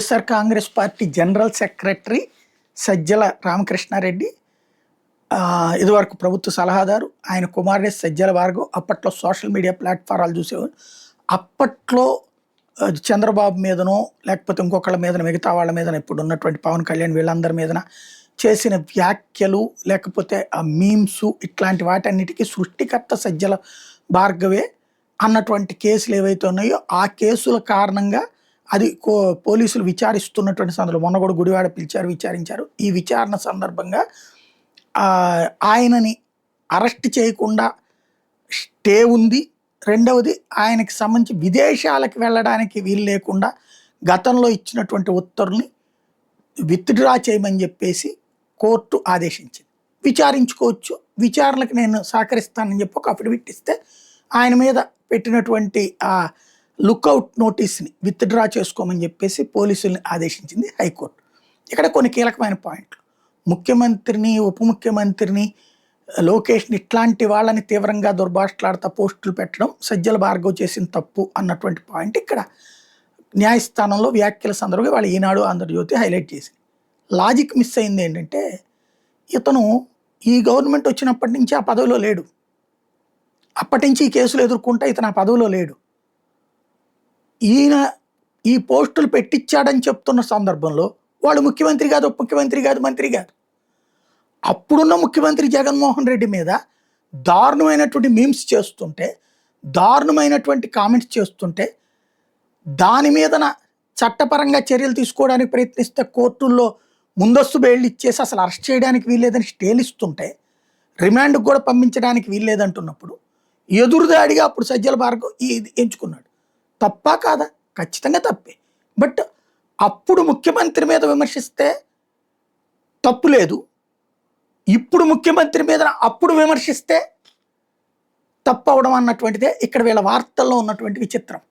YSR Congress party general secretary Sajjala Ramakrishna Reddy, ఇదివరకు ప్రభుత్వ సలహాదారు, ఆయన కుమారుడే సజ్జల భార్గవ్. అప్పట్లో సోషల్ మీడియా ప్లాట్ఫారాలు చూసేవారు. అప్పట్లో చంద్రబాబు మీదనో లేకపోతే ఇంకొకళ్ళ మీద, మిగతా వాళ్ళ మీద, ఇప్పుడు ఉన్నటువంటి పవన్ కళ్యాణ్ వీళ్ళందరి మీదన చేసిన వ్యాఖ్యలు, లేకపోతే ఆ మీమ్స్, ఇట్లాంటి వాటన్నిటికీ సృష్టికర్త సజ్జల భార్గవే అన్నటువంటి కేసులు ఏవైతే ఉన్నాయో ఆ కేసుల కారణంగా అది పోలీసులు విచారిస్తున్నటువంటి సందర్భంలో మొన్న కూడా గుడివాడ పిలిచారు, విచారించారు. ఈ విచారణ సందర్భంగా ఆయనని అరెస్ట్ చేయకుండా స్టే ఉంది. రెండవది, ఆయనకి సంబంధించి విదేశాలకు వెళ్ళడానికి వీలు లేకుండా గతంలో ఇచ్చినటువంటి ఉత్తర్వుల్ని విత్డ్రా చేయమని చెప్పేసి కోర్టు ఆదేశించింది. విచారించుకోవచ్చు, విచారణకు నేను సహకరిస్తానని చెప్పి ఒక అఫిడవిట్ ఇస్తే ఆయన మీద పెట్టినటువంటి ఆ లుక్అవుట్ నోటీస్ని విత్డ్రా చేసుకోమని చెప్పేసి పోలీసుల్ని ఆదేశించింది హైకోర్టు. ఇక్కడ కొన్ని కీలకమైన పాయింట్లు, ముఖ్యమంత్రిని, ఉప ముఖ్యమంత్రిని, లోకేష్ని, ఇట్లాంటి వాళ్ళని తీవ్రంగా దుర్భాషలాడుతూ పోస్టులు పెట్టడం సజ్జల భార్గవ్ చేసిన తప్పు అన్నటువంటి పాయింట్ ఇక్కడ న్యాయస్థానంలో వ్యాఖ్యల సందర్భంగా వాళ్ళు ఈనాడు, ఆంధ్రజ్యోతి హైలైట్ చేసింది. లాజిక్ మిస్ అయింది ఏంటంటే, ఇతను ఈ గవర్నమెంట్ వచ్చినప్పటి నుంచి ఆ పదవిలో లేడు. అప్పటి నుంచి ఈ కేసులు ఎదుర్కొంటే ఇతను ఆ పదవిలో లేడు. ఈయన ఈ పోస్టులు పెట్టించాడని చెప్తున్న సందర్భంలో వాడు ముఖ్యమంత్రి కాదు, ఉప ముఖ్యమంత్రి కాదు, మంత్రి కాదు. అప్పుడున్న ముఖ్యమంత్రి జగన్మోహన్ రెడ్డి మీద దారుణమైనటువంటి మీమ్స్ చేస్తుంటే, దారుణమైనటువంటి కామెంట్స్ చేస్తుంటే, దాని మీదన చట్టపరంగా చర్యలు తీసుకోవడానికి ప్రయత్నిస్తే కోర్టుల్లో ముందస్తు బెయిల్ ఇచ్చేసి అసలు అరెస్ట్ చేయడానికి వీల్లేదని స్టేలు ఇస్తుంటే, రిమాండ్కి కూడా పంపించడానికి వీల్లేదంటున్నప్పుడు ఎదురుదాడిగా అప్పుడు సజ్జల భార్గవ్ ఇది ఎంచుకున్నాడు. తప్పా కాదా? ఖచ్చితంగా తప్పే. బట్ అప్పుడు ముఖ్యమంత్రి మీద విమర్శిస్తే తప్పు లేదు, ఇప్పుడు ముఖ్యమంత్రి మీద అప్పుడు విమర్శిస్తే తప్పు అవడం అన్నటువంటిదే ఇక్కడ వీళ్ళ వార్తల్లో ఉన్నటువంటి విచిత్రం.